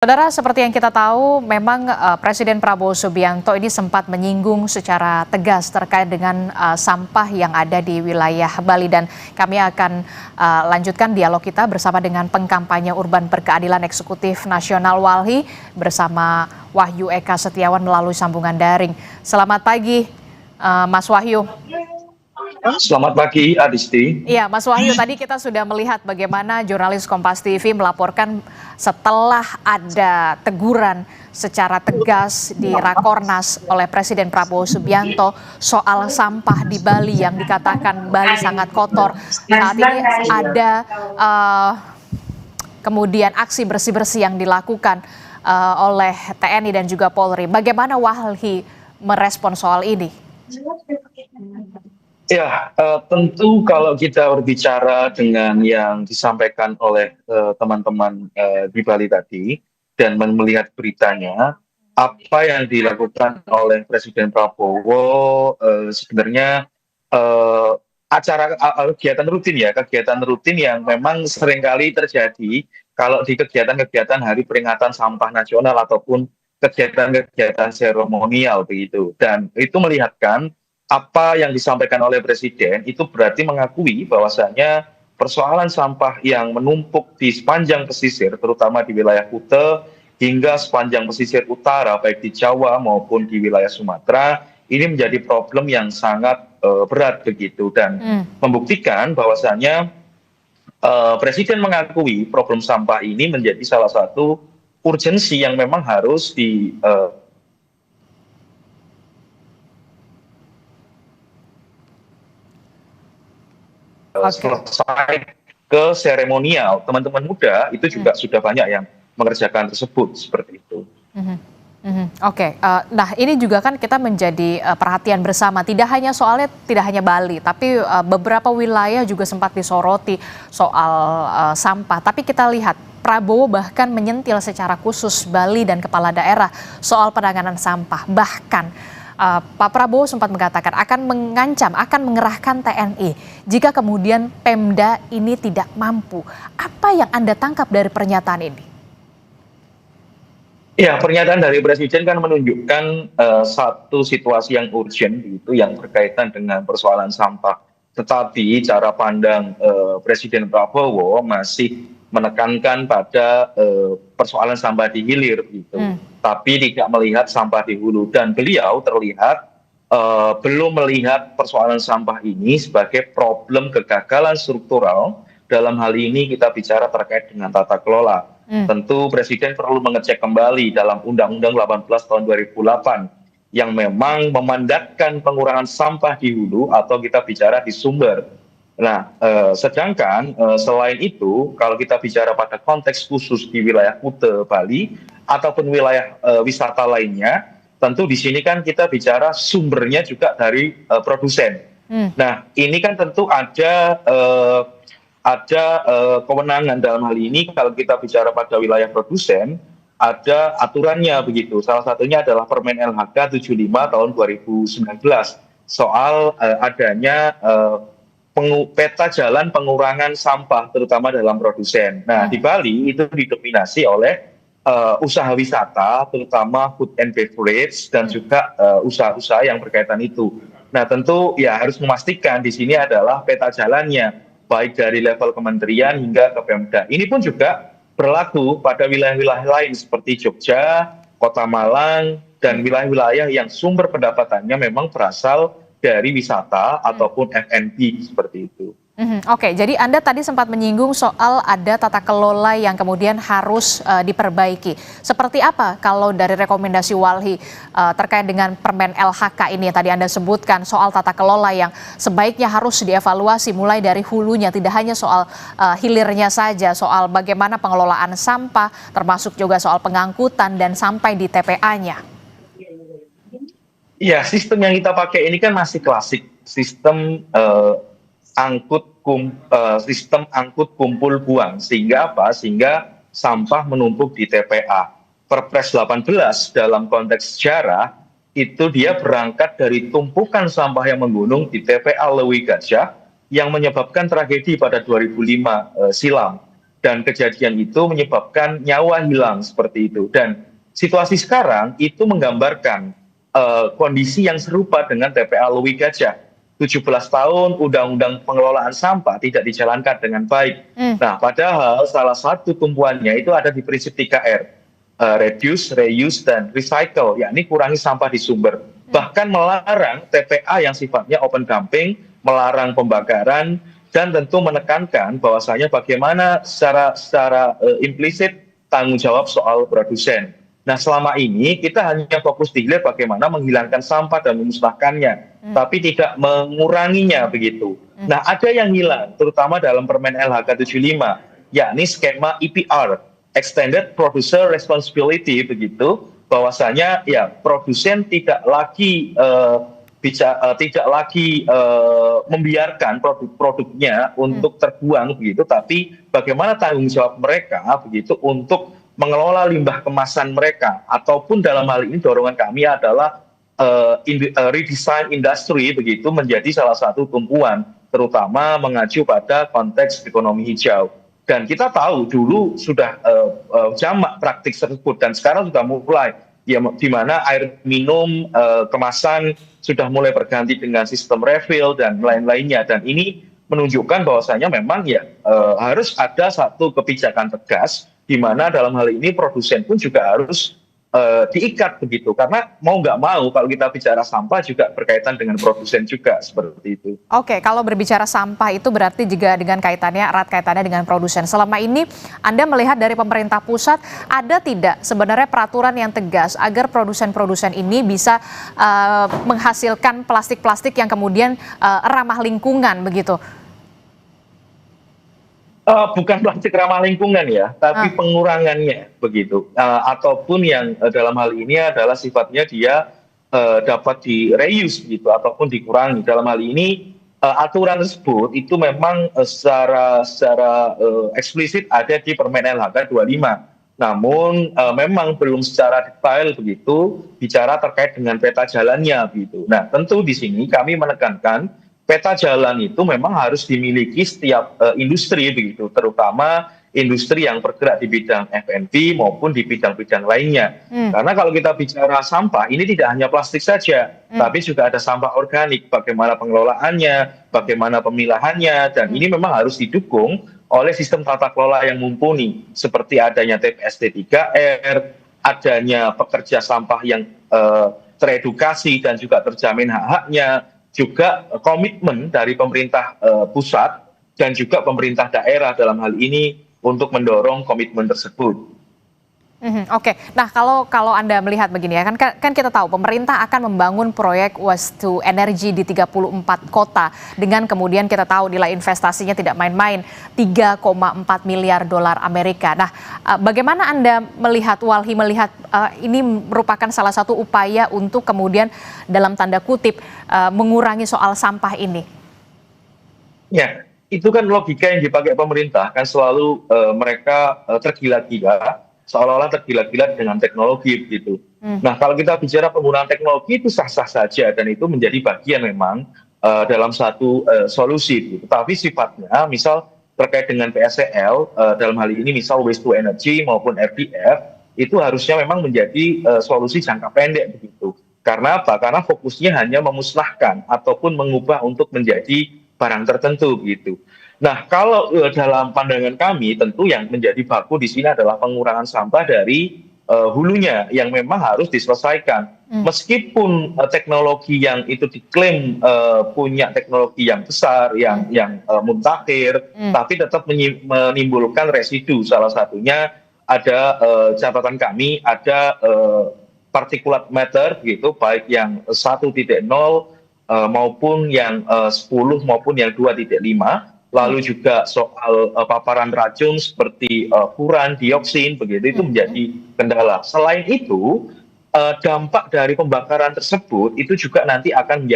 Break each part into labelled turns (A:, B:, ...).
A: Saudara, seperti yang kita tahu, memang Presiden Prabowo Subianto ini sempat menyinggung secara tegas terkait dengan sampah yang ada di wilayah Bali, dan kami akan lanjutkan dialog kita bersama dengan pengkampanye urban berkeadilan eksekutif nasional Walhi bersama Wahyu Eka Setiawan melalui sambungan daring. Selamat pagi, Mas Wahyu.
B: Selamat pagi, Adisti.
A: Iya, Mas Wahyu, tadi kita sudah melihat bagaimana jurnalis Kompas TV melaporkan setelah ada teguran secara tegas di Rakornas oleh Presiden Prabowo Subianto soal sampah di Bali yang dikatakan Bali sangat kotor. Saat ini ada kemudian aksi bersih-bersih yang dilakukan oleh TNI dan juga Polri. Bagaimana Walhi merespon soal ini?
B: Ya, tentu kalau kita berbicara dengan yang disampaikan oleh teman-teman di Bali tadi dan melihat beritanya, apa yang dilakukan oleh Presiden Prabowo sebenarnya kegiatan rutin yang memang seringkali terjadi kalau di kegiatan-kegiatan Hari Peringatan Sampah Nasional ataupun kegiatan-kegiatan seremonial begitu. Dan itu melihatkan apa yang disampaikan oleh Presiden itu berarti mengakui bahwasanya persoalan sampah yang menumpuk di sepanjang pesisir, terutama di wilayah Kuta hingga sepanjang pesisir utara, baik di Jawa maupun di wilayah Sumatera, ini menjadi problem yang sangat berat begitu, dan membuktikan bahwasanya Presiden mengakui problem sampah ini menjadi salah satu urgensi yang memang harus selesai ke seremonial. Teman-teman muda itu juga sudah banyak yang mengerjakan tersebut seperti itu.
A: Oke. Nah ini juga kan kita menjadi perhatian bersama, tidak hanya Bali, tapi beberapa wilayah juga sempat disoroti soal sampah. Tapi kita lihat Prabowo bahkan menyentil secara khusus Bali dan kepala daerah soal penanganan sampah. Bahkan Pak Prabowo sempat mengatakan akan mengancam, akan mengerahkan TNI jika kemudian Pemda ini tidak mampu. Apa yang Anda tangkap dari pernyataan ini?
B: Ya, pernyataan dari Presiden kan menunjukkan satu situasi yang urgent gitu, yang berkaitan dengan persoalan sampah. Tetapi cara pandang Presiden Prabowo masih menekankan pada persoalan sampah di hilir gitu, tapi tidak melihat sampah di hulu. Dan beliau terlihat belum melihat persoalan sampah ini sebagai problem kegagalan struktural. Dalam hal ini kita bicara terkait dengan tata kelola. Tentu Presiden perlu mengecek kembali dalam Undang-Undang 18 tahun 2008 yang memang memandatkan pengurangan sampah di hulu atau kita bicara di sumber. Nah, sedangkan selain itu, kalau kita bicara pada konteks khusus di wilayah Kuta, Bali, ataupun wilayah wisata lainnya, tentu di sini kan kita bicara sumbernya juga dari produsen. Nah, ini kan tentu ada kewenangan dalam hal ini. Kalau kita bicara pada wilayah produsen, ada aturannya begitu. Salah satunya adalah Permen LHK 75 tahun 2019 soal adanya peta jalan pengurangan sampah terutama dalam produsen. Nah, di Bali itu didominasi oleh usaha wisata, terutama food and beverage, dan juga usaha-usaha yang berkaitan itu. Nah, tentu ya harus memastikan di sini adalah peta jalannya, baik dari level kementerian hingga ke Pemda. Ini pun juga berlaku pada wilayah-wilayah lain seperti Jogja, Kota Malang, dan wilayah-wilayah yang sumber pendapatannya memang berasal dari wisata ataupun F&B seperti itu.
A: Oke, jadi Anda tadi sempat menyinggung soal ada tata kelola yang kemudian harus diperbaiki. Seperti apa kalau dari rekomendasi Walhi terkait dengan Permen LHK ini yang tadi Anda sebutkan soal tata kelola yang sebaiknya harus dievaluasi mulai dari hulunya, tidak hanya soal hilirnya saja, soal bagaimana pengelolaan sampah, termasuk juga soal pengangkutan dan sampai di TPA-nya.
B: Iya, sistem yang kita pakai ini kan masih klasik, sistem sistem angkut kumpul buang, sehingga apa? Sehingga sampah menumpuk di TPA. Perpres 18 dalam konteks sejarah itu dia berangkat dari tumpukan sampah yang menggunung di TPA Lewi Gajah yang menyebabkan tragedi pada 2005 silam. dan kejadian itu menyebabkan nyawa hilang seperti itu. Dan situasi sekarang itu menggambarkan kondisi yang serupa dengan TPA Lewi Gajah. 17 tahun undang-undang pengelolaan sampah tidak dijalankan dengan baik. Nah, padahal salah satu tumpuannya itu ada di prinsip 3R. Reduce, reuse, dan recycle, yakni kurangi sampah di sumber. Bahkan melarang TPA yang sifatnya open dumping, melarang pembakaran, dan tentu menekankan bahwasanya bagaimana secara implisit tanggung jawab soal produsen. Nah, selama ini kita hanya fokus di hilir bagaimana menghilangkan sampah dan memusnahkannya, tapi tidak menguranginya begitu. Nah, ada yang hilang, terutama dalam Permen LHK 75, yakni skema EPR, Extended Producer Responsibility begitu, bahwasanya ya produsen tidak lagi membiarkan produk-produknya untuk terbuang begitu, tapi bagaimana tanggung jawab mereka begitu untuk mengelola limbah kemasan mereka, ataupun dalam hal ini dorongan kami adalah redesign industri begitu menjadi salah satu tumpuan, terutama mengacu pada konteks ekonomi hijau. Dan kita tahu dulu sudah jamak praktik tersebut, dan sekarang sudah mulai ya, di mana air minum kemasan sudah mulai berganti dengan sistem refill dan lain-lainnya. Dan ini menunjukkan bahwasanya memang ya harus ada satu kebijakan tegas, di mana dalam hal ini produsen pun juga harus diikat begitu, karena mau nggak mau kalau kita bicara sampah juga berkaitan dengan produsen juga seperti itu.
A: Oke, kalau berbicara sampah itu berarti juga dengan erat kaitannya dengan produsen. Selama ini Anda melihat dari pemerintah pusat ada tidak sebenarnya peraturan yang tegas agar produsen-produsen ini bisa menghasilkan plastik-plastik yang kemudian ramah lingkungan begitu?
B: Bukan plastik ramah lingkungan ya, tapi pengurangannya begitu. Ataupun yang dalam hal ini adalah sifatnya dia dapat di reuse gitu, ataupun dikurangi. Dalam hal ini aturan tersebut itu memang secara eksplisit ada di Permen LHK 25. Namun memang belum secara detail begitu bicara terkait dengan peta jalannya begitu. Nah, tentu di sini kami menekankan peta jalan itu memang harus dimiliki setiap industri begitu, terutama industri yang bergerak di bidang F&B maupun di bidang-bidang lainnya. Karena kalau kita bicara sampah, ini tidak hanya plastik saja, tapi juga ada sampah organik, bagaimana pengelolaannya, bagaimana pemilahannya, dan ini memang harus didukung oleh sistem tata kelola yang mumpuni, seperti adanya TPST 3R, adanya pekerja sampah yang teredukasi dan juga terjamin hak-haknya, juga komitmen dari pemerintah pusat dan juga pemerintah daerah dalam hal ini untuk mendorong komitmen tersebut.
A: Oke, nah kalau Anda melihat begini ya, kan kita tahu pemerintah akan membangun proyek waste to energy di 34 kota dengan kemudian kita tahu nilai investasinya tidak main-main, 3,4 miliar dolar Amerika. Nah, bagaimana Anda melihat, Walhi melihat ini merupakan salah satu upaya untuk kemudian dalam tanda kutip mengurangi soal sampah ini?
B: Ya, itu kan logika yang dipakai pemerintah, kan selalu mereka tergila-gila, seolah-olah tergila-gila dengan teknologi begitu. Nah, kalau kita bicara penggunaan teknologi itu sah-sah saja dan itu menjadi bagian memang dalam satu solusi. Gitu. Tapi sifatnya, misal terkait dengan PSCL, dalam hal ini misal waste to energy maupun RDF, itu harusnya memang menjadi solusi jangka pendek begitu. Karena apa? Karena fokusnya hanya memusnahkan ataupun mengubah untuk menjadi barang tertentu begitu. Nah, kalau dalam pandangan kami tentu yang menjadi baku di sini adalah pengurangan sampah dari hulunya yang memang harus diselesaikan. Meskipun teknologi yang itu diklaim punya teknologi yang besar, yang muntakhir, tapi tetap menimbulkan residu. Salah satunya ada catatan kami ada particulate matter gitu, baik yang 1.0 maupun yang 10 maupun yang 2.5. Lalu juga soal paparan racun seperti furan, dioksin, begitu itu menjadi kendala. Selain itu, dampak dari pembakaran tersebut itu juga nanti akan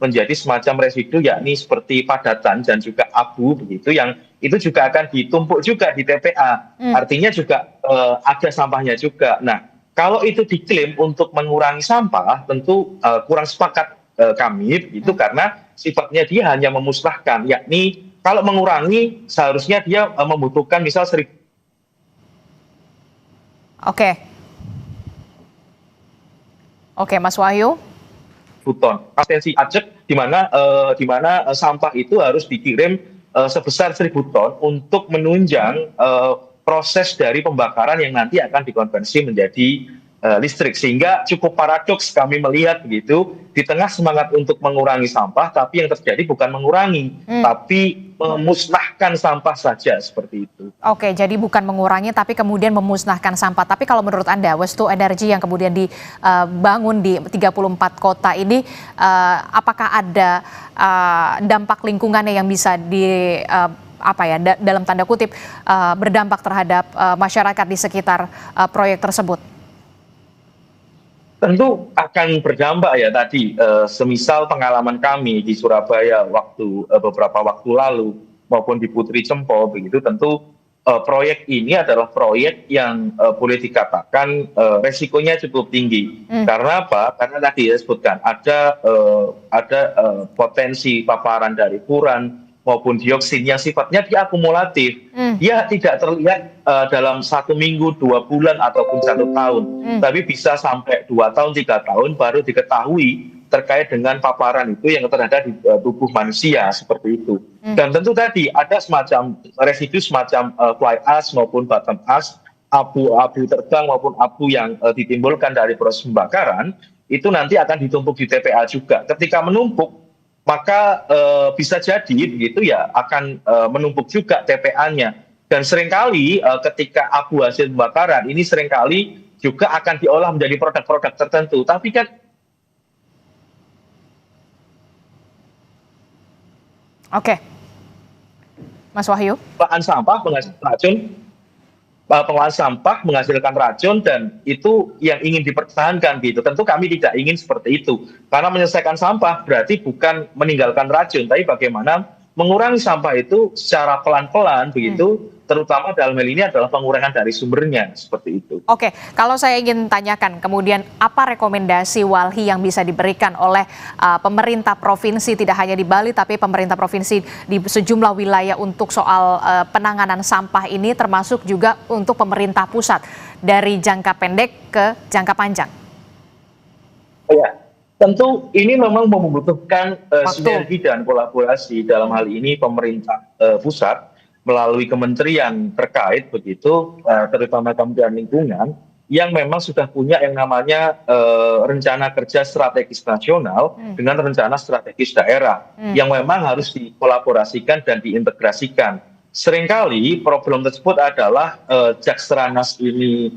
B: menjadi semacam residu, yakni seperti padatan dan juga abu, begitu yang itu juga akan ditumpuk juga di TPA. Artinya juga ada sampahnya juga. Nah, kalau itu diklaim untuk mengurangi sampah, tentu kurang sepakat kami, begitu karena sifatnya dia hanya memusnahkan, yakni Kalau mengurangi seharusnya dia membutuhkan misal 1.000
A: Oke, oke, Mas Wahyu.
B: ton. Abstensi pajak di mana sampah itu harus dikirim sebesar 1.000 ton untuk menunjang proses dari pembakaran yang nanti akan dikonversi menjadi listrik. Sehingga cukup paradoks kami melihat begitu, di tengah semangat untuk mengurangi sampah, tapi yang terjadi bukan mengurangi, tapi memusnahkan sampah saja, seperti itu.
A: Oke, jadi bukan mengurangi tapi kemudian memusnahkan sampah. Tapi kalau menurut Anda, Waste to Energy yang kemudian dibangun di 34 kota ini, apakah ada dampak lingkungannya yang bisa dalam tanda kutip berdampak terhadap masyarakat di sekitar proyek tersebut?
B: Tentu akan berdampak ya tadi, semisal pengalaman kami di Surabaya beberapa waktu lalu maupun di Putri Cempo begitu, tentu proyek ini adalah proyek yang boleh dikatakan resikonya cukup tinggi. Karena apa? Karena tadi ya sebutkan ada potensi paparan dari furan maupun dioksin yang sifatnya diakumulatif. Dia tidak terlihat dalam 1 minggu, 2 bulan ataupun 1 tahun, tapi bisa sampai 2 tahun, 3 tahun baru diketahui terkait dengan paparan itu yang terada di tubuh manusia, seperti itu. Dan tentu tadi ada semacam residu semacam fly ash maupun bottom ash, abu-abu terbang maupun abu yang ditimbulkan dari proses pembakaran, itu nanti akan ditumpuk di TPA juga. Ketika menumpuk, maka bisa jadi begitu ya akan menumpuk juga TPA-nya. Dan seringkali ketika abu hasil pembakaran ini seringkali juga akan diolah menjadi produk-produk tertentu. Tapi kan
A: Oke, Mas Wahyu.
B: Pengolahan sampah menghasilkan racun dan itu yang ingin dipertahankan gitu. Tentu kami tidak ingin seperti itu. Karena menyelesaikan sampah berarti bukan meninggalkan racun, tapi bagaimana mengurangi sampah itu secara pelan-pelan begitu, terutama dalam hal ini adalah pengurangan dari sumbernya, seperti itu.
A: Oke, kalau saya ingin tanyakan kemudian apa rekomendasi Walhi yang bisa diberikan oleh pemerintah provinsi, tidak hanya di Bali tapi pemerintah provinsi di sejumlah wilayah untuk soal penanganan sampah ini, termasuk juga untuk pemerintah pusat dari jangka pendek ke jangka panjang?
B: Ya, tentu ini memang membutuhkan sinergi dan kolaborasi. Dalam hal ini pemerintah pusat melalui kementerian terkait begitu, terutama Kementerian Lingkungan, yang memang sudah punya yang namanya rencana kerja strategis nasional dengan rencana strategis daerah, yang memang harus dikolaborasikan dan diintegrasikan. Seringkali problem tersebut adalah Jakstranas ini,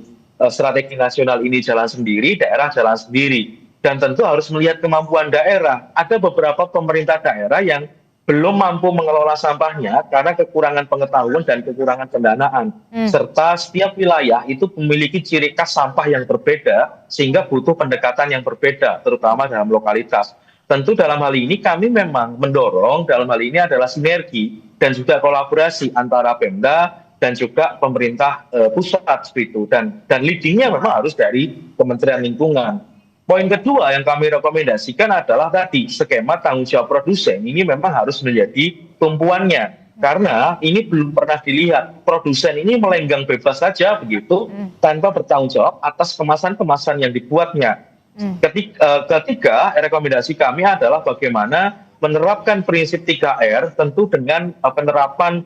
B: strategi nasional ini jalan sendiri, daerah jalan sendiri. Dan tentu harus melihat kemampuan daerah. Ada beberapa pemerintah daerah yang belum mampu mengelola sampahnya karena kekurangan pengetahuan dan kekurangan pendanaan. Serta setiap wilayah itu memiliki ciri khas sampah yang berbeda, sehingga butuh pendekatan yang berbeda, terutama dalam lokalitas. Tentu dalam hal ini kami memang mendorong, dalam hal ini adalah sinergi dan juga kolaborasi antara Pemda dan juga pemerintah pusat seperti itu. Dan leadingnya memang harus dari Kementerian Lingkungan. Poin kedua yang kami rekomendasikan adalah tadi skema tanggung jawab produsen ini memang harus menjadi tumpuannya, karena ini belum pernah dilihat produsen ini melenggang bebas saja begitu tanpa bertanggung jawab atas kemasan-kemasan yang dibuatnya. Ketiga rekomendasi kami adalah bagaimana menerapkan prinsip 3R, tentu dengan penerapan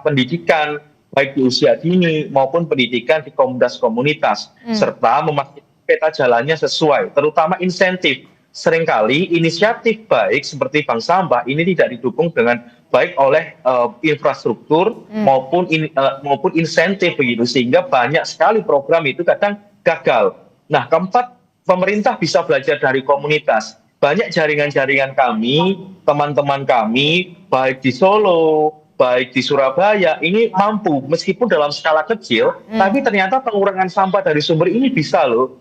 B: pendidikan baik di usia dini maupun pendidikan di komunitas-komunitas, serta memastikan peta jalannya sesuai, terutama insentif. Seringkali inisiatif baik seperti bank sampah ini tidak didukung dengan baik oleh infrastruktur maupun insentif begitu, sehingga banyak sekali program itu kadang gagal. Nah, keempat, pemerintah bisa belajar dari komunitas. Banyak jaringan-jaringan kami, teman-teman kami, baik di Solo, baik di Surabaya, ini mampu meskipun dalam skala kecil, tapi ternyata pengurangan sampah dari sumber ini bisa loh,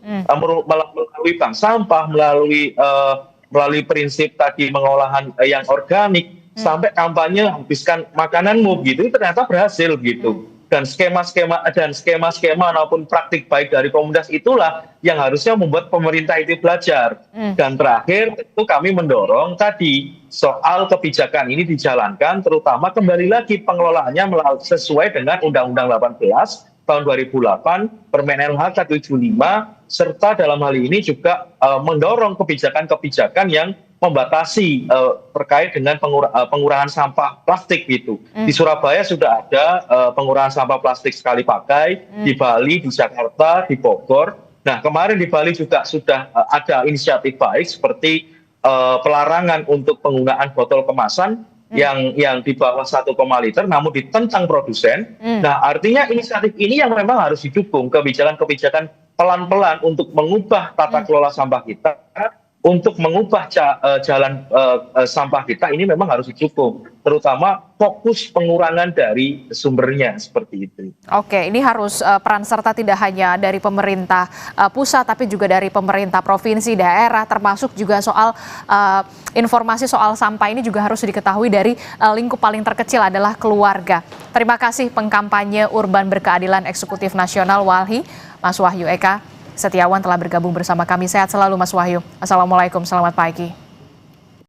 B: melalui bank sampah, melalui prinsip tadi pengolahan yang organik, sampai kampanye habiskan makananmu gitu, ternyata berhasil gitu. dan skema-skema maupun praktik baik dari komunitas itulah yang harusnya membuat pemerintah itu belajar. Dan terakhir itu kami mendorong tadi soal kebijakan ini dijalankan, terutama kembali lagi pengelolaannya sesuai dengan Undang-Undang 18 tahun 2008, Permen LHK 75, serta dalam hal ini juga mendorong kebijakan-kebijakan yang membatasi terkait dengan pengurangan sampah plastik gitu. Di Surabaya sudah ada pengurangan sampah plastik sekali pakai, di Bali, di Jakarta, di Bogor. Nah, kemarin di Bali juga sudah ada inisiatif baik seperti pelarangan untuk penggunaan botol kemasan yang di bawah 1,5 liter namun ditentang produsen. Nah, artinya inisiatif ini yang memang harus didukung, kebijakan-kebijakan pelan-pelan untuk mengubah tata kelola sampah kita, untuk mengubah jalan sampah kita ini memang harus didukung, terutama fokus pengurangan dari sumbernya seperti itu.
A: Oke, ini harus peran serta tidak hanya dari pemerintah pusat, tapi juga dari pemerintah provinsi, daerah, termasuk juga soal informasi soal sampah ini juga harus diketahui dari lingkup paling terkecil adalah keluarga. Terima kasih pengkampanye Urban Berkeadilan Eksekutif Nasional Walhi, Mas Wahyu Eka Setiawan telah bergabung bersama kami. Sehat selalu Mas Wahyu. Assalamualaikum, selamat pagi.